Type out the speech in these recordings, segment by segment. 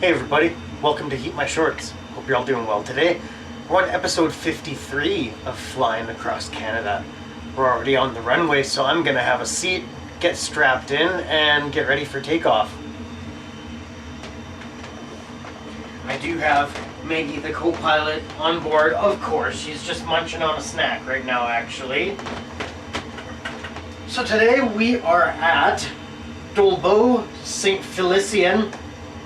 Hey everybody, welcome to Heat My Shorts. Hope you're all doing well today. We're on episode 53 of Flying Across Canada. We're already on the runway, so I'm gonna have a seat, get strapped in, and get ready for takeoff. I do have Maggie, the co-pilot, on board. Of course, she's just munching on a snack right now, actually. So today we are at Dolbeau-Saint-Félicien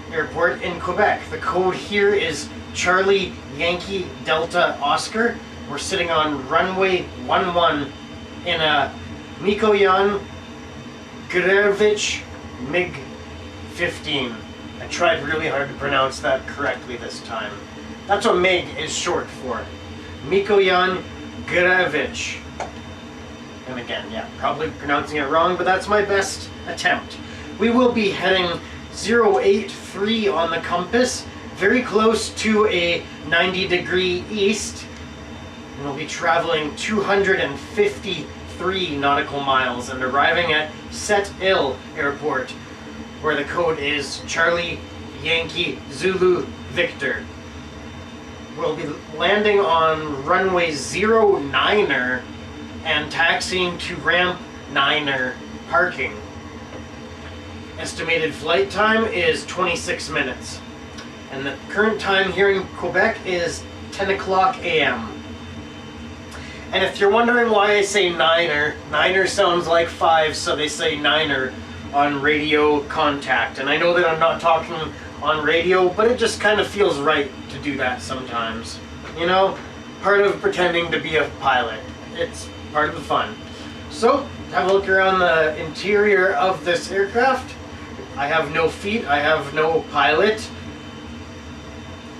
Airport in Quebec. The code here is Charlie Yankee Delta Oscar. We're sitting on runway 11 in a Mikoyan Gurevich MiG-15. I tried really hard to pronounce that correctly this time. That's what MiG is short for. Mikoyan Gurevich. And again, yeah, probably pronouncing it wrong, but that's my best attempt. We will be heading 083 on the compass, very close to a 90-degree east. And we'll be traveling 253 nautical miles and arriving at Sept-Îles Airport, where the code is Charlie Yankee Zulu Victor. We'll be landing on runway 09er and taxiing to ramp 9er parking. Estimated flight time is 26 minutes. And the current time here in Quebec is 10 o'clock a.m. And if you're wondering why I say 9er, 9er sounds like 5, so they say 9er on radio contact. And I know that I'm not talking on radio, but it just kind of feels right to do that sometimes. You know, part of pretending to be a pilot. It's part of the fun. So, have a look around the interior of this aircraft. I have no feet, I have no pilot,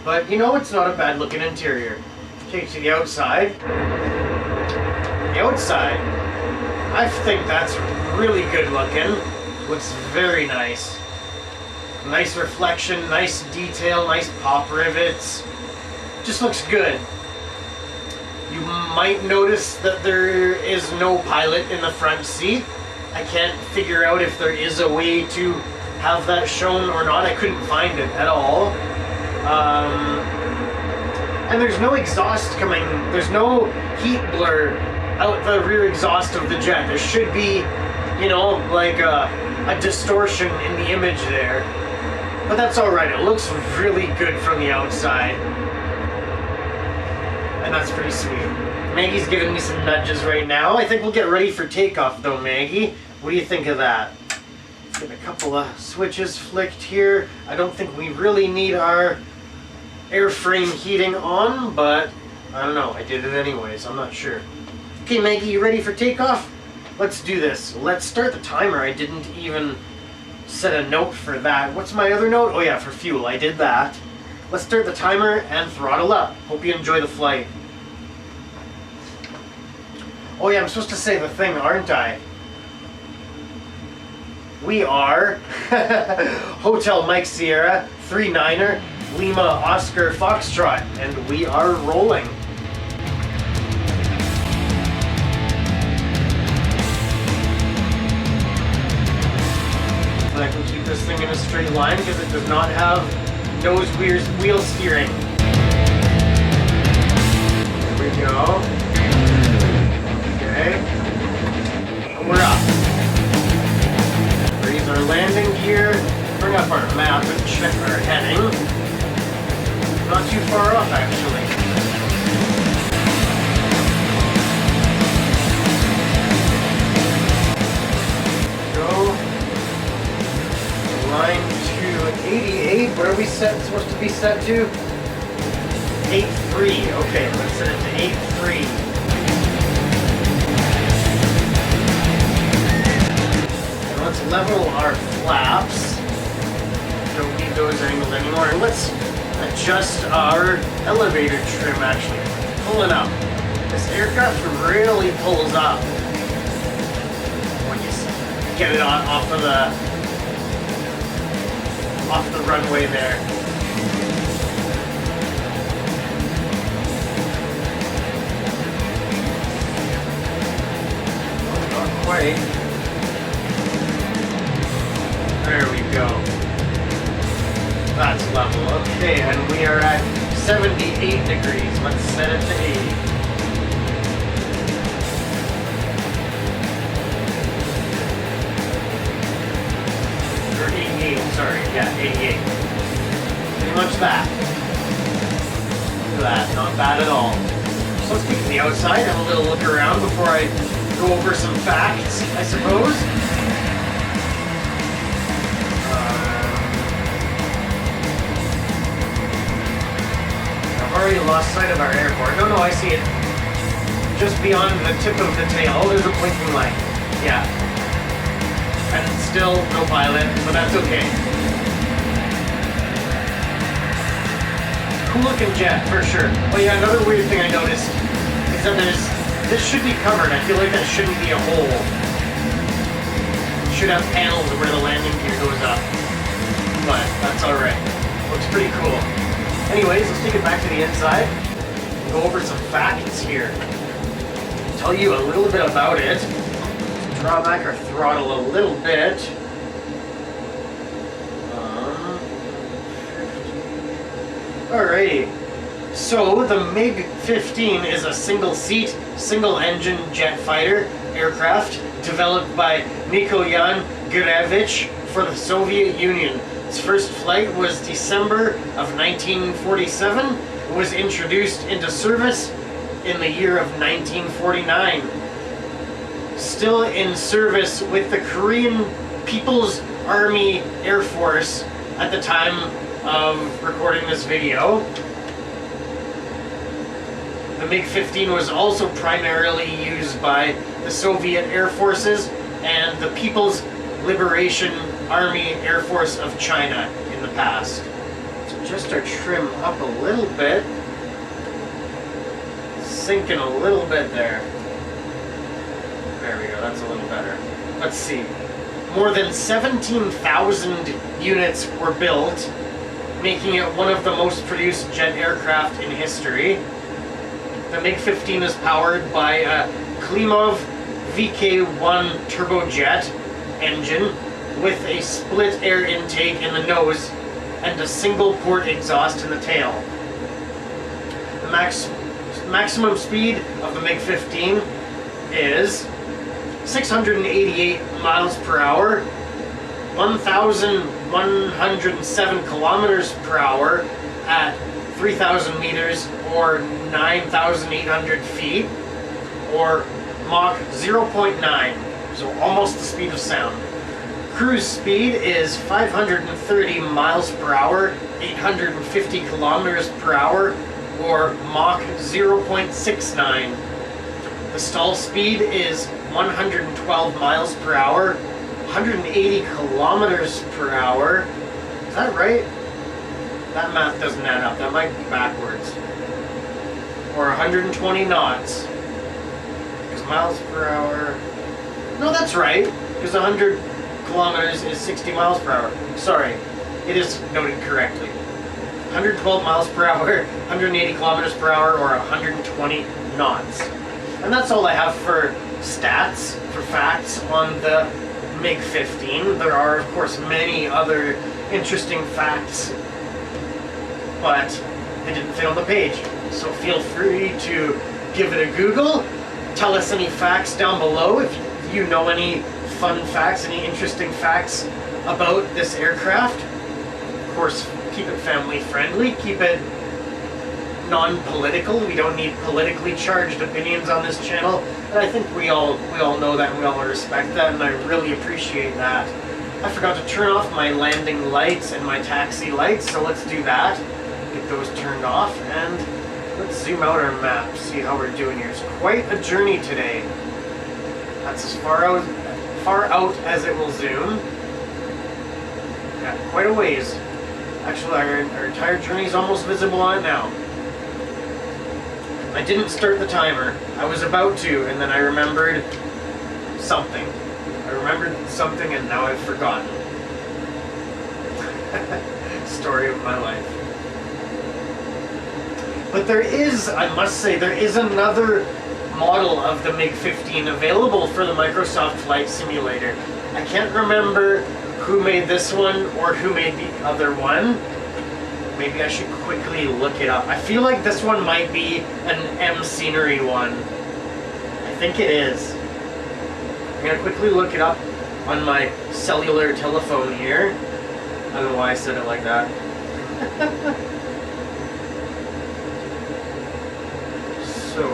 but you know, it's not a bad looking interior. Take you to the outside. The outside, I think that's really good looking. Looks very nice. Nice reflection, nice detail, nice pop rivets. Just looks good. You might notice that there is no pilot in the front seat. I can't figure out if there is a way to have that shown or not. I couldn't find it at all. And there's no exhaust coming, there's no heat blur out the rear exhaust of the jet. There should be, you know, like a distortion in the image there. But that's alright, it looks really good from the outside. And that's pretty sweet. Maggie's giving me some nudges right now. I think we'll get ready for takeoff though, Maggie. What do you think of that? Get a couple of switches flicked here. I don't think we really need our airframe heating on, but I don't know. I did it anyways. I'm not sure. Okay, Maggie, you ready for takeoff? Let's do this. Let's start the timer. I didn't even set a note for that. What's my other note? Oh yeah, for fuel. I did that. Let's start the timer and throttle up. Hope you enjoy the flight. Oh yeah, I'm supposed to say the thing, aren't I? We are Hotel Mike Sierra 39er Lima Oscar Foxtrot, and we are rolling. And I can keep this thing in a straight line because it does not have nose wheel steering. There we go. Okay. And we're up. Raise our landing gear, bring up our map and check our heading. Not too far off, actually. Go. Line to 88. What are we supposed to be set to? 83. Okay, let's set it to 83. Let's level our flaps. Don't need those angled anymore. And let's adjust our elevator trim, actually. Pulling up. This aircraft really pulls up when you get it off the runway there. Oh, not quite. There we go. That's level. Okay, and we are at 78 degrees. Let's set it to 80. Or 88, sorry. Yeah, 88. Pretty much that. Look at that. Not bad at all. So let's get to the outside, have a little look around before I go over some facts, I suppose. I've already lost sight of our airport. No, I see it. Just beyond the tip of the tail, there's a blinking light. Yeah. And still no pilot, but that's okay. Cool looking jet, for sure. Oh yeah, another weird thing I noticed is that this should be covered. I feel like that shouldn't be a hole. It should have panels where the landing gear goes up. But that's alright. Looks pretty cool. Anyways, let's take it back to the inside. Go over some facts here. Tell you a little bit about it. Draw back our throttle a little bit. Alrighty. So the MiG-15 is a single-seat, single-engine jet fighter aircraft developed by Nikoyan Gurevich for the Soviet Union. Its first flight was December of 1947. It was introduced into service in the year of 1949. Still in service with the Korean People's Army Air Force at the time of recording this video. The MiG-15 was also primarily used by the Soviet Air Forces and the People's Liberation Army Air Force of China in the past. So adjust our trim up a little bit. Sinking a little bit there. There we go, that's a little better. Let's see. More than 17,000 units were built, making it one of the most produced jet aircraft in history. The MiG-15 is powered by a Klimov VK1 turbojet engine with a split air intake in the nose and a single port exhaust in the tail. The maximum speed of the MiG-15 is 688 miles per hour, 1,107 kilometers per hour at 3,000 meters or 9,800 feet, or Mach 0.9, so almost the speed of sound. Cruise speed is 530 miles per hour, 850 kilometers per hour, or Mach 0.69. The stall speed is 112 miles per hour, 180 kilometers per hour. Is that right? That math doesn't add up. That might be backwards. Or 120 knots. Because miles per hour... No, that's right. Because 100 kilometers is 60 miles per hour. Sorry. It is noted correctly. 112 miles per hour, 180 kilometers per hour, or 120 knots. And that's all I have for stats, for facts on the MiG-15. There are, of course, many other interesting facts, but they didn't fit on the page. So feel free to give it a Google. Tell us any facts down below if you know any fun facts, any interesting facts about this aircraft. Of course, keep it family friendly, keep it non-political. We don't need politically charged opinions on this channel, and I think we all know that, and we all respect that, and I really appreciate that. I forgot to turn off my landing lights and my taxi lights, so let's do that. Get those turned off, and let's zoom out our map, see how we're doing here. It's quite a journey today. That's as far out as it will zoom. Yeah, quite a ways. Actually, our entire journey is almost visible on it now. I didn't start the timer. I was about to, and then I remembered something. And now I've forgotten. Story of my life. But there is, I must say, there is another model of the MiG-15 available for the Microsoft Flight Simulator. I can't remember who made this one or who made the other one, Maybe I should quickly look it up. I feel like this one might be an M scenery one. I think it is. I'm gonna quickly look it up on my cellular telephone here. I don't know why I said it like that. So,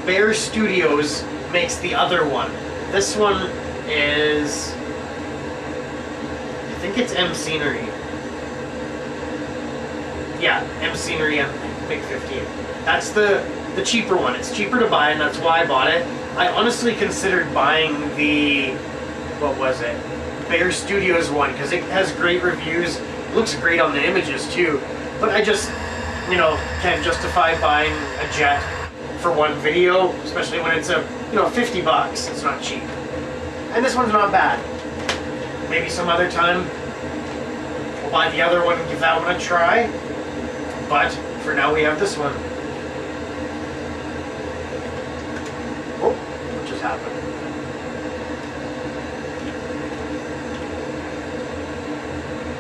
Bear Studios makes the other one. This one is, I think it's M Scenery. Yeah, M Scenery and MiG-15. That's the cheaper one. It's cheaper to buy, and that's why I bought it. I honestly considered buying the, what was it? Bear Studios one, because it has great reviews. It looks great on the images too. But I just, you know, can't justify buying a jet for one video, especially when it's a, you know, 50 bucks. It's not cheap. And this one's not bad. Maybe some other time we'll buy the other one and give that one a try. But for now we have this one. Oh, what just happened?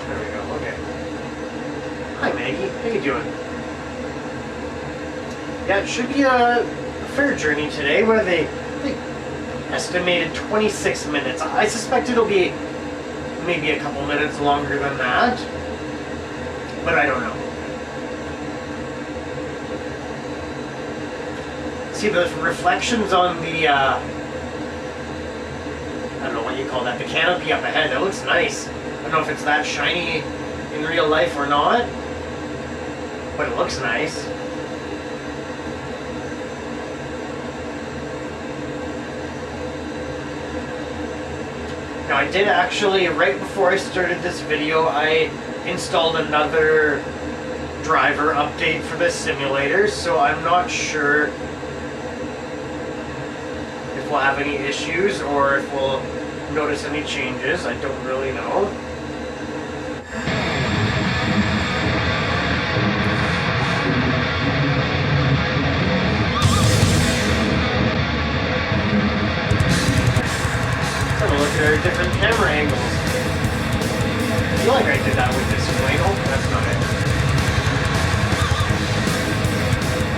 There we go, okay. Hi Maggie, how you doing? Yeah, it should be a fair journey today where they estimated 26 minutes. I suspect it'll be maybe a couple minutes longer than that, but I don't know. See the reflections on the, I don't know what you call that, the canopy up ahead. That looks nice. I don't know if it's that shiny in real life or not, but it looks nice. Now I did actually, right before I started this video, I installed another driver update for this simulator, so I'm not sure if we'll have any issues or if we'll notice any changes. I don't really know. There are different camera angles. I feel like I did that with this plane. Oh, that's not it.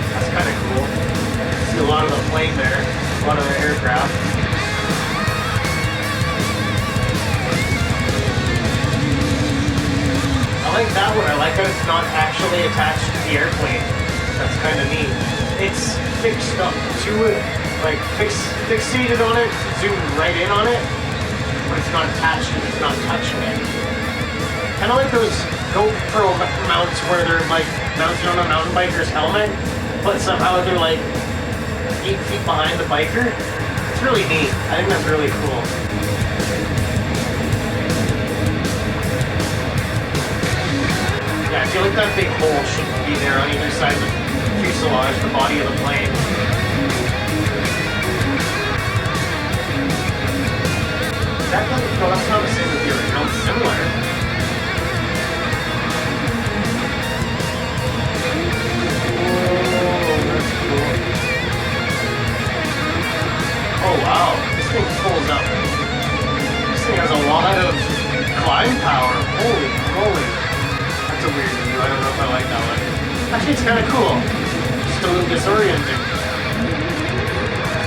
That's kind of cool. See a lot of the plane there, a lot of the aircraft. I like that one. I like that it's not actually attached to the airplane. That's kind of neat. It's fixed up to it, like fixated on it, zoomed right in on it. But it's not attached, it's not touching it. Kind of like those GoPro mounts where they're like mounted on a mountain biker's helmet, but somehow they're like 8 feet behind the biker. It's really neat. I think that's really cool. Yeah, I feel like that big hole shouldn't be there on either side of the fuselage, the body of the plane. That doesn't, no, that's not the same as the original. It's similar. Oh, that's cool. Oh, wow. This thing pulls up. This thing has a lot of climb power. Holy moly. That's a weird view. I don't know if I like that one. Actually, it's kind of cool. Just a little disorienting.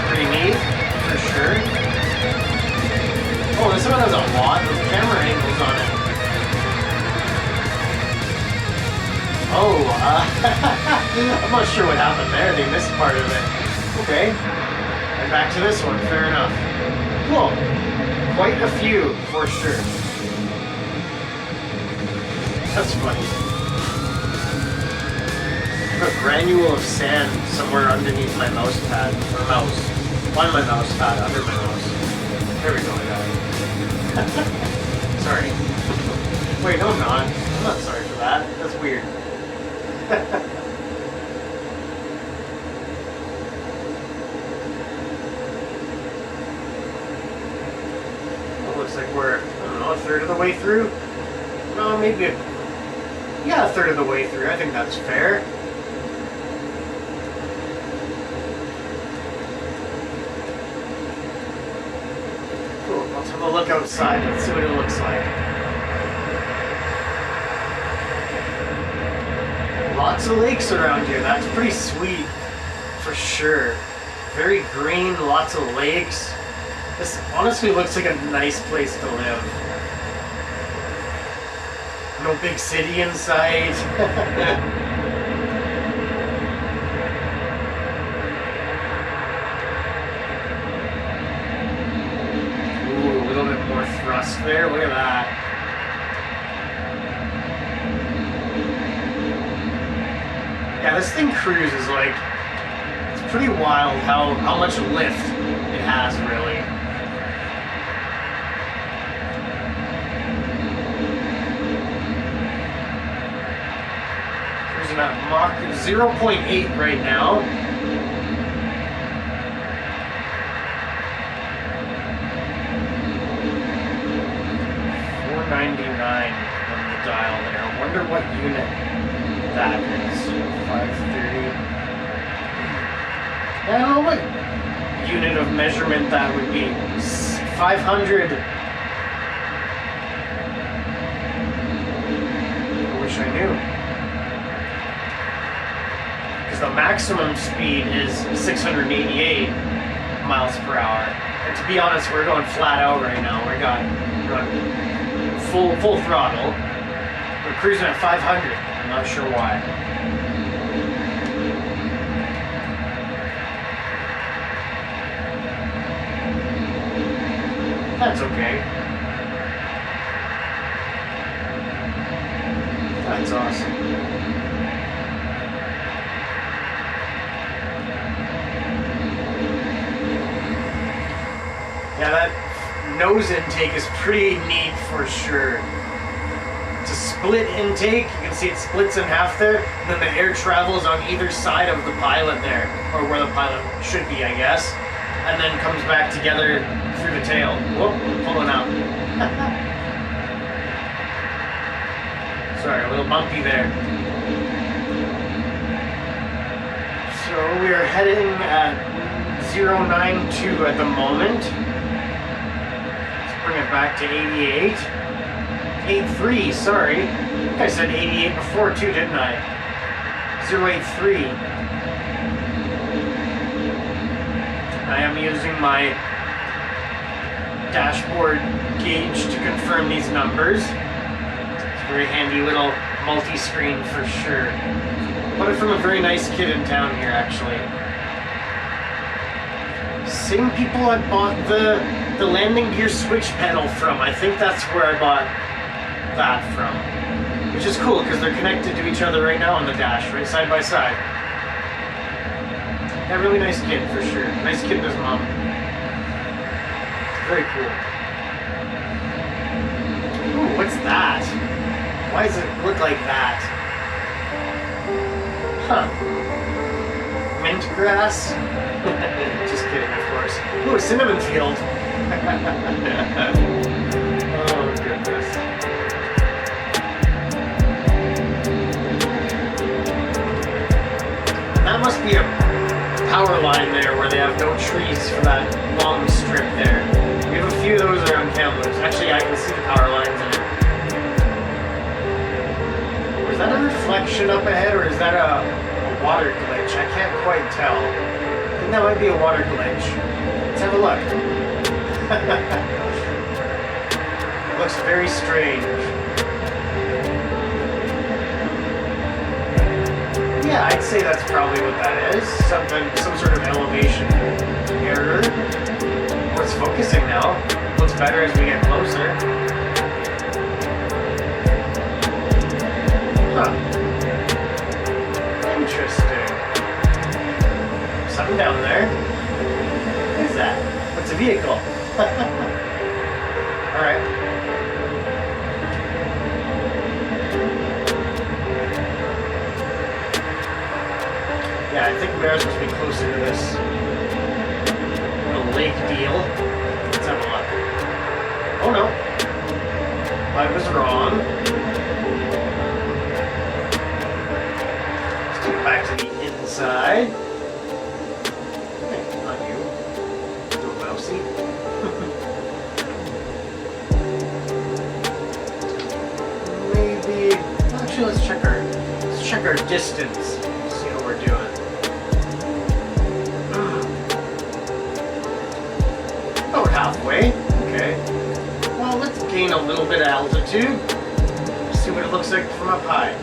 Pretty neat, for sure. Oh, this one has a lot of camera angles on it. Oh, I'm not sure what happened there. They missed part of it. Okay. And back to this one. Fair enough. Cool. Quite a few, for sure. That's funny. I have a granule of sand somewhere underneath my mouse pad. Or mouse. On my mouse pad, under my mouse. There we go, I got it. Sorry. Wait, no I'm not. I'm not sorry for that. That's weird. Well, looks like we're, I don't know, a third of the way through? No, maybe yeah, a third of the way through. I think that's fair. Let's have a look outside. Let's see what it looks like. lots of lakes around here. That's pretty sweet, for sure. Very green, lots of lakes. This honestly looks like a nice place to live. No big city in sight. Ooh, a little bit more thrust there. Look at that. Yeah, this thing cruises like, it's pretty wild how much lift it has, really. Cruising at Mach 0.8 right now. $4.99 on the dial there. I wonder what unit that is. 530. I don't know what unit of measurement that would be. 500. I wish I knew. Because the maximum speed is 688 miles per hour. And to be honest, we're going flat out right now. We're going full throttle. We're cruising at 500. I'm not sure why. That's okay. That's awesome. Yeah, that nose intake is pretty neat for sure. It's a split intake. You can see it splits in half there, and then the air travels on either side of the pilot there, or where the pilot should be, I guess, and then comes back together through the tail. Whoop, pulling out. Sorry, a little bumpy there. So we are heading at 092 at the moment. Let's bring it back to 88. 83, sorry. I think I said 88 before too, didn't I? 083. I am using my dashboard gauge to confirm these numbers. It's a very handy little multi-screen for sure. Bought it from a very nice kid in town here, actually. Same people I bought the landing gear switch panel from. I think that's where I bought that from. Which is cool, because they're connected to each other right now on the dash, right side by side. Yeah, really nice kid, for sure. Nice kid and his mom. Very cool. Ooh, what's that? Why does it look like that? Huh. Mint grass? Just kidding, of course. Ooh, a cinnamon field. Oh, goodness. That must be a power line there where they have no trees for that long strip there. We have a few of those around Kamloops. Actually, I can see the power lines in it. Is that a reflection up ahead, or is that a water glitch? I can't quite tell. I think that might be a water glitch. Let's have a look. It looks very strange. Yeah, I'd say that's probably what that is. Some sort of elevation error. Oh, it's focusing now. Looks better as we get closer. Huh. Interesting. Something down there. What is that? What's a vehicle? Alright. Yeah, I think we are supposed to be closer to this little lake deal. Let's have a look. Oh no. I was wrong. Let's go back to the inside. Hey, not you. Little mousey. Maybe. Actually, let's check our our distance. See how we're doing. About halfway. Okay. Well, let's gain a little bit of altitude. See what it looks like from up high.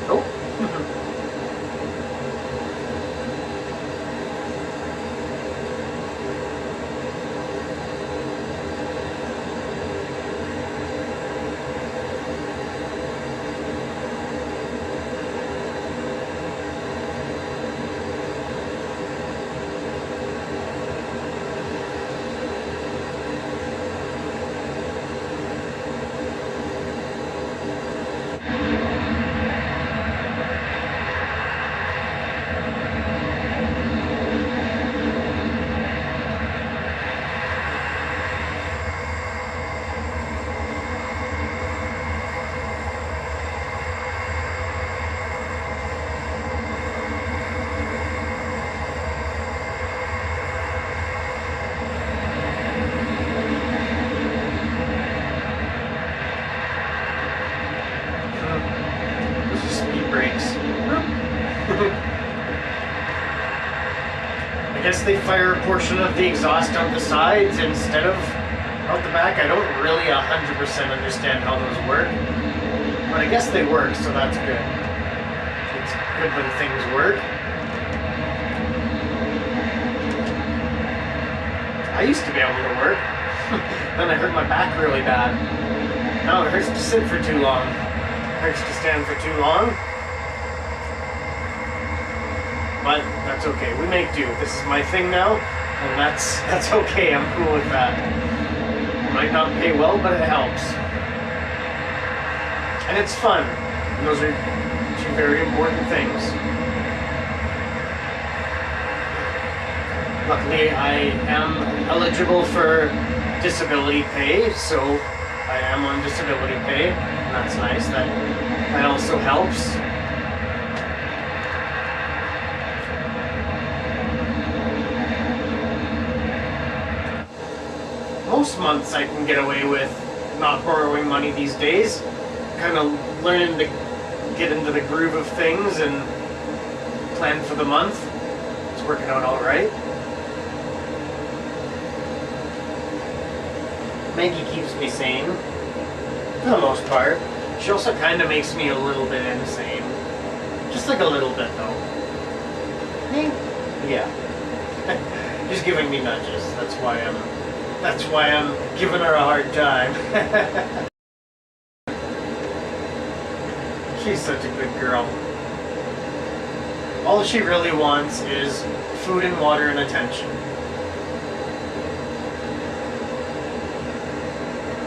Oh. I guess they fire a portion of the exhaust out the sides instead of out the back. I don't really 100% understand how those work, but I guess they work, so that's good. It's good when things work. I used to be able to work, then I hurt my back really bad. Now it hurts to sit for too long. It hurts to stand for too long. But that's okay. We make do. This is my thing now, and that's okay. I'm cool with that. It might not pay well, but it helps. And it's fun. And those are two very important things. Luckily, I am eligible for disability pay, so I am on disability pay, and that's nice. That also helps. Most months I can get away with not borrowing money these days. Kind of learning to get into the groove of things and plan for the month. It's working out all right. Maggie keeps me sane, for the most part. She also kind of makes me a little bit insane. Just like a little bit, though. Yeah. Just giving me nudges. That's why I'm giving her a hard time. She's such a good girl. All she really wants is food and water and attention.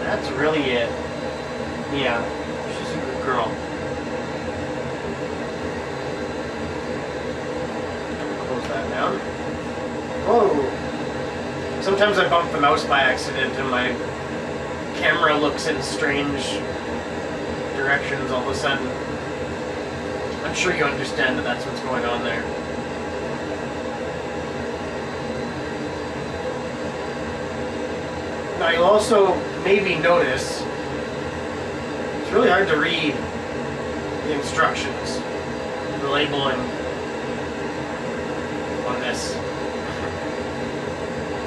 That's really it. Yeah, she's a good girl. Close that down. Whoa! Sometimes I bump the mouse by accident and my camera looks in strange directions all of a sudden. I'm sure you understand that that's what's going on there. Now you'll also maybe notice it's really hard to read the instructions, the labeling on this.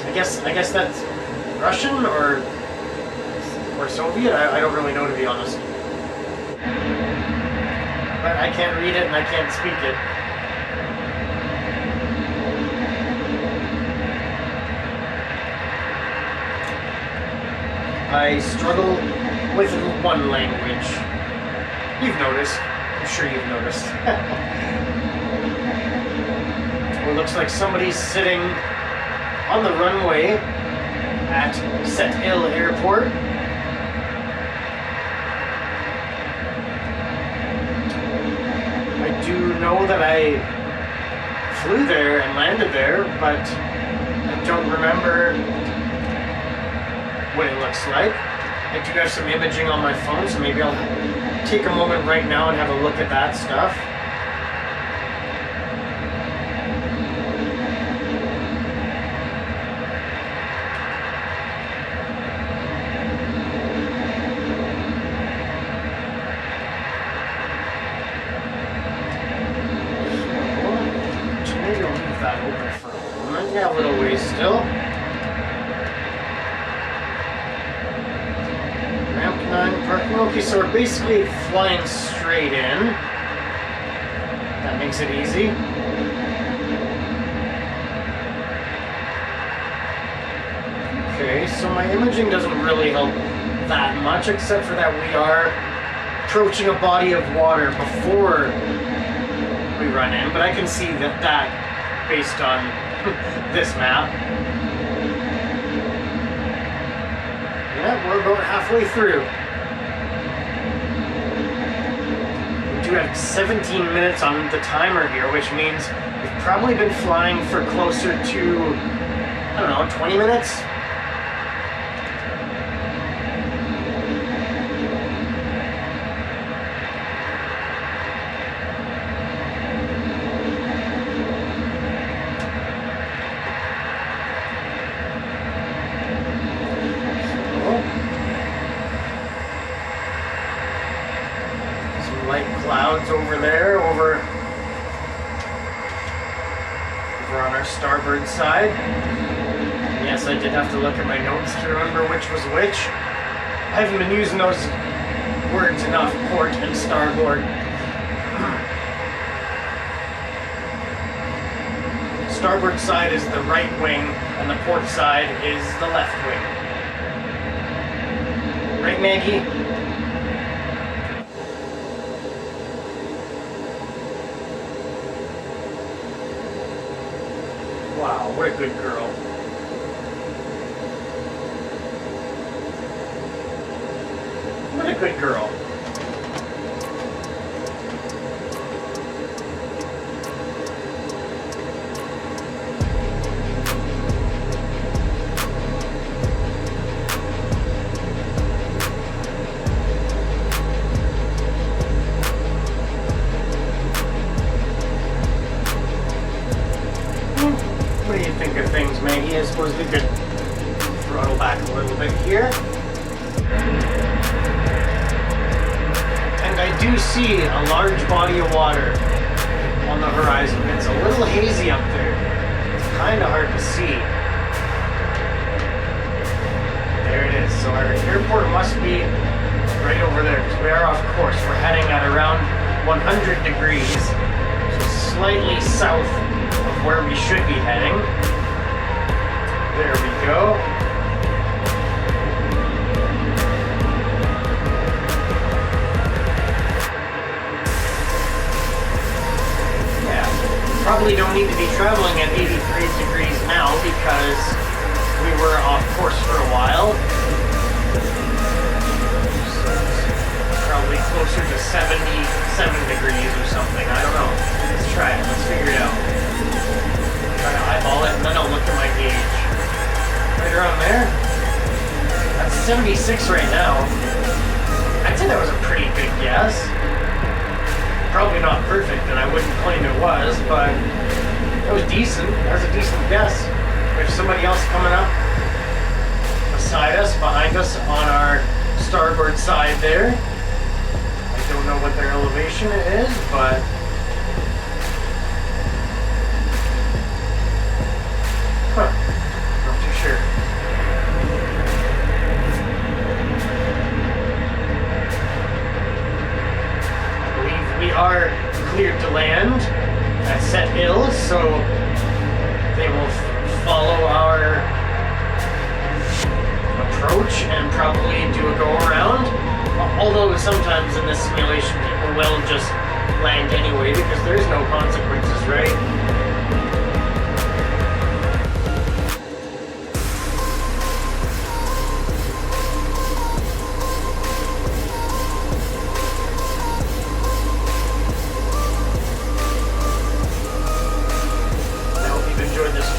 I guess that's Russian or Soviet. I don't really know, to be honest. But I can't read it and I can't speak it. I struggle with one language. You've noticed. I'm sure you've noticed. Well, it looks like somebody's sitting on the runway at Sept-Îles Airport. I do know that I flew there and landed there, but I don't remember what it looks like. I do have some imaging on my phone, so maybe I'll take a moment right now and have a look at that stuff. so we're basically flying straight in. That makes it easy. Okay, so my imaging doesn't really help that much, except for that we are approaching a body of water before we run in, but I can see that based on this map. Yeah, we're about halfway through. We do have 17 minutes on the timer here, which means we've probably been flying for closer to, I don't know, 20 minutes? Over there, over on our starboard side. Yes, I did have to look at my notes to remember which was which. I haven't been using those words enough, port and starboard. Starboard side is the right wing, and the port side is the left wing. Right, Maggie? Wow, what a good girl. What a good girl. I suppose we could throttle back a little bit here. And I do see a large body of water on the horizon. It's a little hazy up there. It's kind of hard to see. There it is. So our airport must be right over there, because we are off course. We're heading at around 100 degrees, so slightly south of where we should be heading. There we go. Yeah, probably don't need to be traveling at 83 degrees now because we were off course for a while. So it's probably closer to 77 degrees or something. I don't know. Let's try it. Let's figure it out. Try to eyeball it and then I'll look at my gauge. Right around there. That's 76 right now. I'd say that was a pretty good guess. Probably not perfect, and I wouldn't claim it was, but it was decent. That was a decent guess. We have somebody else coming up beside us, behind us, on our starboard side there. I don't know what their elevation is, but not too sure. I believe we are cleared to land at Sept-Îles, so they will follow our approach and probably do a go around. Although sometimes in this simulation people will just land anyway because there's no consequences, right?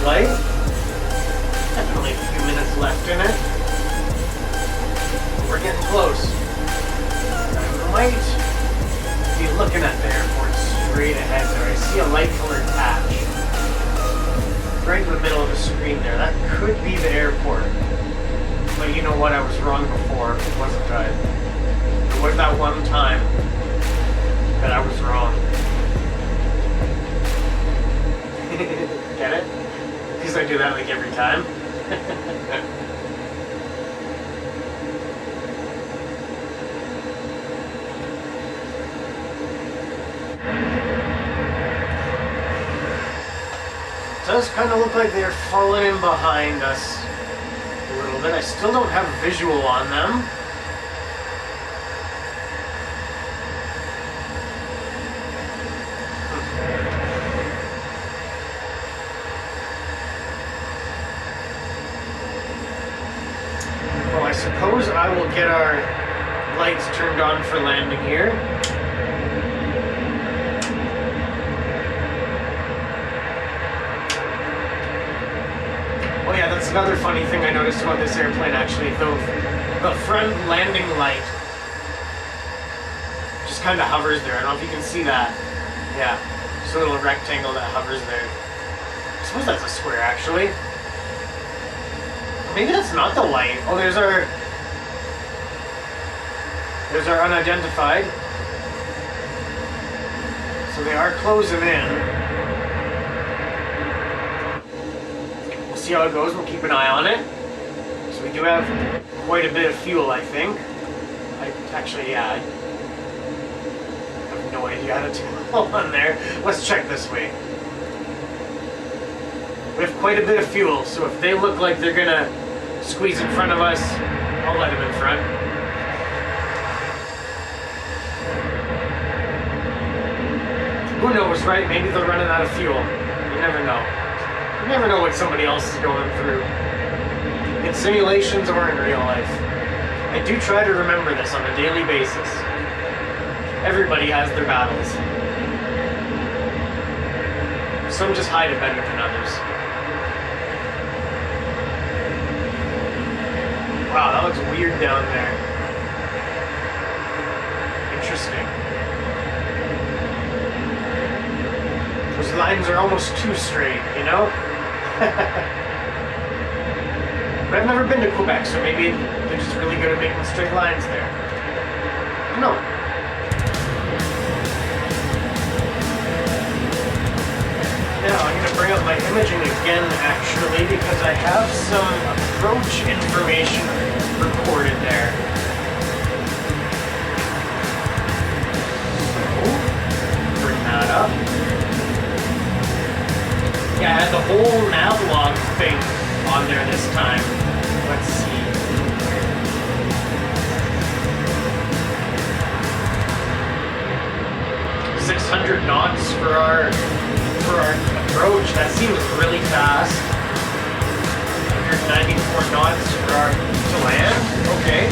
Flight. Definitely a few minutes left in it. We're getting close. I might be looking at the airport straight ahead there. I see a light colored patch right in the middle of the screen there. That could be the airport. But you know what? I was wrong before, wasn't I? There was that one time that I was wrong. Get it? Because I do that like every time. It does kind of look like they're falling in behind us a little bit. I still don't have visual on them. Well, I suppose I will get our lights turned on for landing here. Oh yeah, that's another funny thing I noticed about this airplane actually. The front landing light just kind of hovers there. I don't know if you can see that. Yeah, just a little rectangle that hovers there. I suppose that's a square actually. Maybe that's not the light. Oh, there's our unidentified. So they are closing in. We'll see how it goes. We'll keep an eye on it. So we do have quite a bit of fuel, I think. I have no idea how to tell on there. Let's check this way. We have quite a bit of fuel, so if they look like they're gonna squeeze in front of us, I'll let them in front. Who knows, right? Maybe they're running out of fuel. You never know. You never know what somebody else is going through. In simulations or in real life. I do try to remember this on a daily basis. Everybody has their battles. Some just hide it better than others. Wow, that looks weird down there. Interesting. Those lines are almost too straight, you know? But I've never been to Quebec, so maybe they're just really good at making straight lines there. I don't know. Now, I'm going to bring up my imaging again, actually, because I have some approach information recorded there. So, bring that up. Yeah, I had the whole navlog thing on there this time. Let's see. .600 knots for our approach. That seems really fast. 194 knots for our to land. Okay.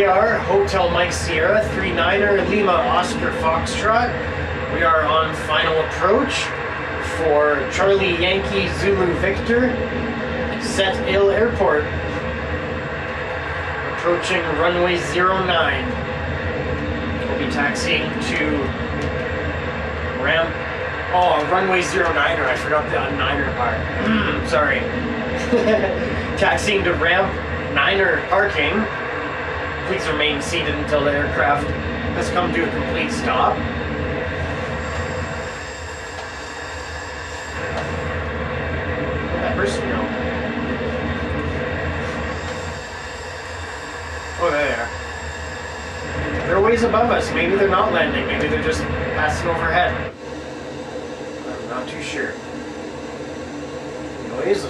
We are Hotel Mike Sierra, 39er Lima Oscar Foxtrot. We are on final approach for Charlie Yankee Zulu Victor, Sept-Îles Airport. Approaching runway 09. We'll be taxiing to ramp. Oh, runway 09er. I forgot the 9er part. Sorry. Taxiing to ramp 9er parking. Please remain seated until the aircraft has come to a complete stop. Where'd that person go? Oh, there they are. They're ways above us. Maybe they're not landing. Maybe they're just passing overhead. I'm not too sure. Anyways,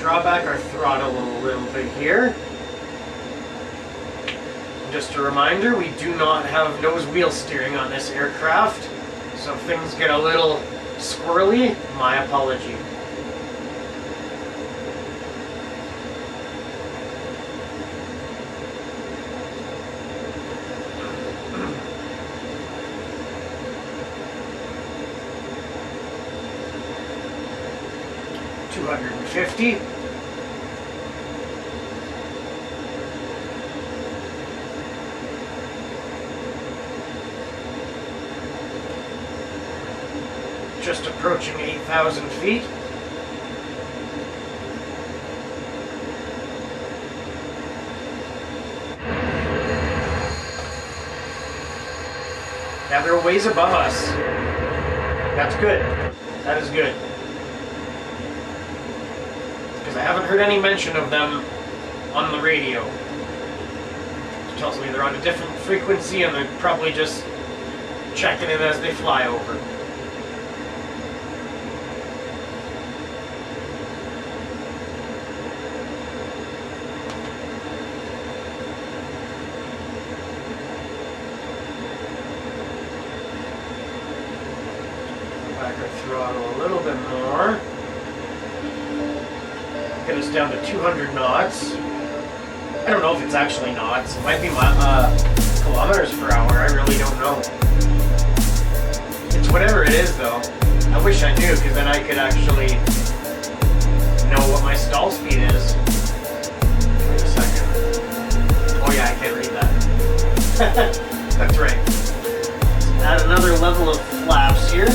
draw back our throttle a little bit here. Just a reminder, we do not have nose wheel steering on this aircraft, so if things get a little squirrely, my apology. $250. Just approaching 8,000 feet. Now they're ways above us. That's good. That is good. Because I haven't heard any mention of them on the radio. It tells me they're on a different frequency and they're probably just checking it as they fly over. Throttle a little bit more. Get us down to 200 knots. I don't know if it's actually knots. It might be kilometers per hour. I really don't know. It's whatever it is, though. I wish I knew, because then I could actually know what my stall speed is. Wait a second. Oh yeah, I can't read that. That's right. Let's add another level of flaps here.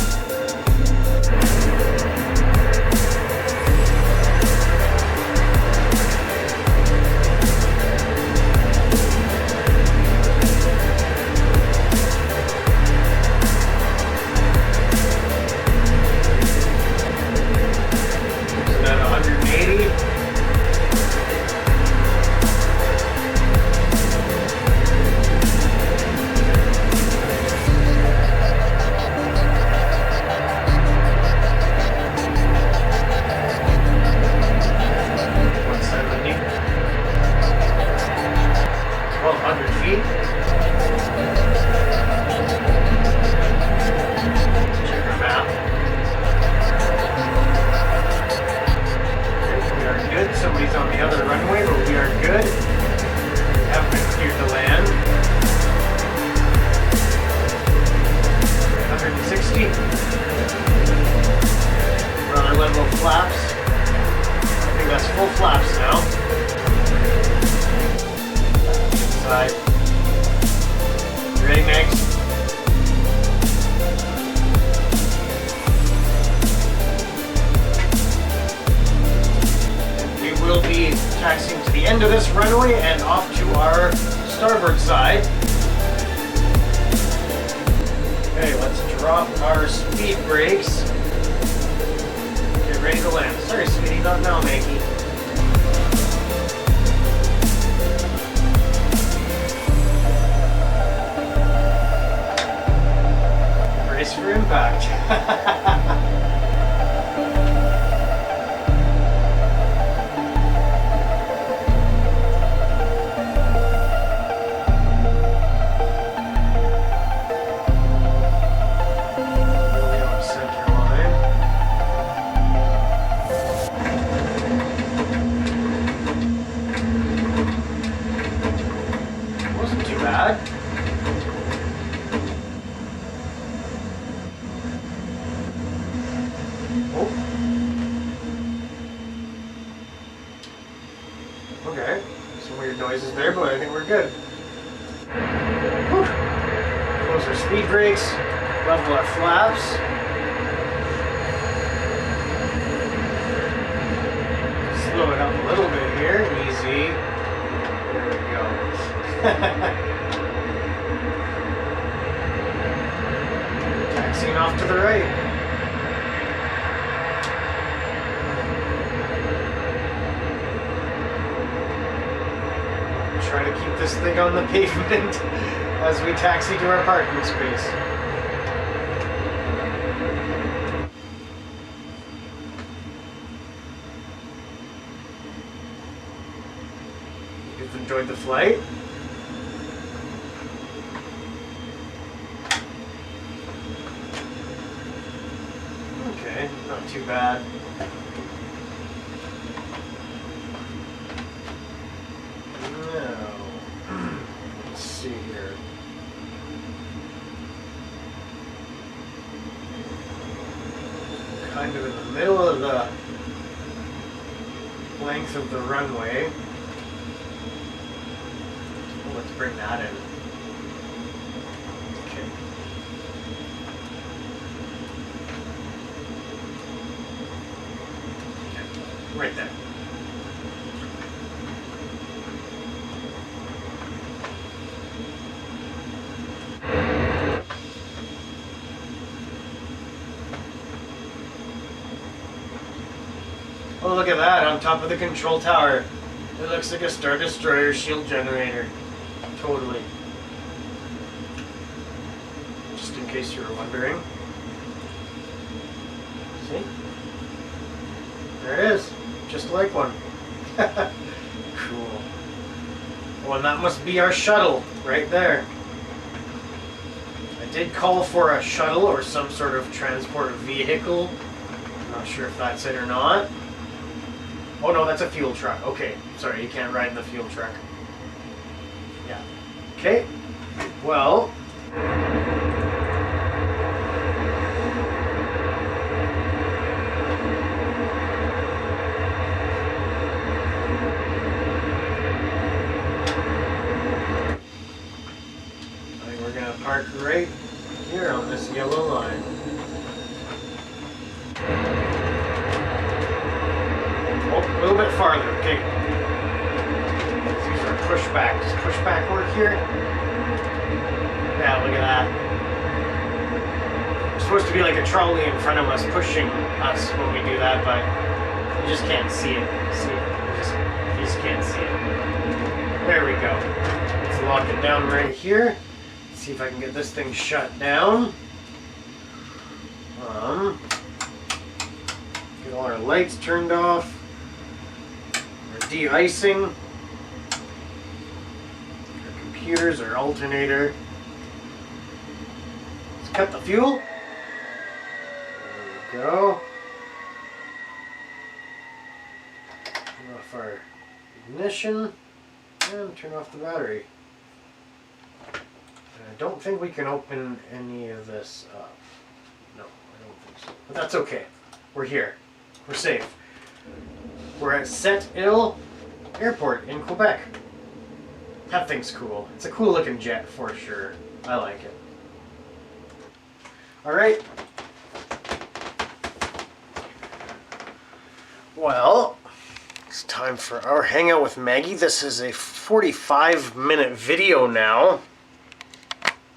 Oh. Okay. Some weird noises there, but I think we're good. Whew. Close our speed brakes. Level our flaps. Slow it up a little bit here. Easy. There we go. Taxiing off to the right. Try to keep this thing on the pavement as we taxi to our parking space. You've enjoyed the flight? Okay, not too bad. Kind of in the middle of the length of the runway. Well, let's bring that in. Okay. Okay. Right there. Oh, look at that, on top of the control tower. It looks like a Star Destroyer shield generator. Totally. Just in case you were wondering. See? There it is. Just like one. Cool. Well, and that must be our shuttle, right there. I did call for a shuttle or some sort of transport vehicle. I'm not sure if that's it or not. Oh no, that's a fuel truck. Okay, sorry, you can't ride in the fuel truck. Yeah. Okay. Well. I think we're gonna park right here on this yellow line. A little bit farther, okay. Let's use our pushback. Does pushback work here? Yeah, look at that. It's supposed to be like a trolley in front of us pushing us when we do that, but you just can't see it. See it? You just can't see it. There we go. Let's lock it down right here. See if I can get this thing shut down. Get all our lights turned off. De-icing, our computers, our alternator. Let's cut the fuel. There we go. Turn off our ignition and turn off the battery. And I don't think we can open any of this up. No, I don't think so. But that's okay. We're here. We're safe. We're at Sept-Îles Airport in Quebec. That thing's cool. It's a cool looking jet for sure. I like it. Alright. Well, it's time for our hangout with Maggie. This is a 45-minute video now.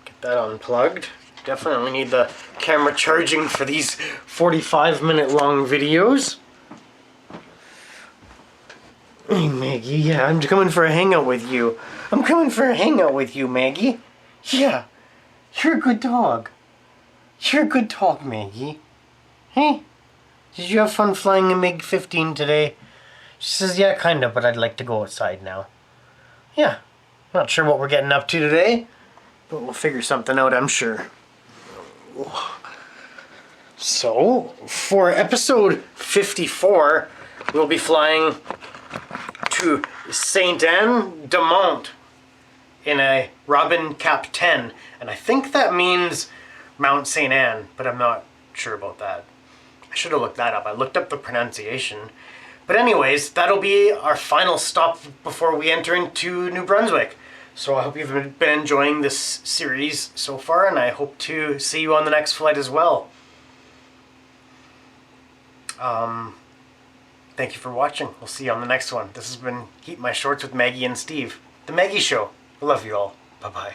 Get that unplugged. Definitely need the camera charging for these 45-minute long videos. Hey, Maggie, yeah, I'm coming for a hangout with you. I'm coming for a hangout with you, Maggie. Yeah, you're a good dog. You're a good dog, Maggie. Hey, did you have fun flying a MiG-15 today? She says, yeah, kind of, but I'd like to go outside now. Yeah, not sure what we're getting up to today, but we'll figure something out, I'm sure. So, for episode 54, we'll be flying to Saint-Anne-de-Mont in a Robin Cap 10. And I think that means Mount St. Anne, but I'm not sure about that. I should have looked that up. I looked up the pronunciation. But anyways, that'll be our final stop before we enter into New Brunswick. So I hope you've been enjoying this series so far, and I hope to see you on the next flight as well. Thank you for watching. We'll see you on the next one. This has been Heat My Shorts with Maggie and Steve. The Maggie Show. I love you all. Bye-bye.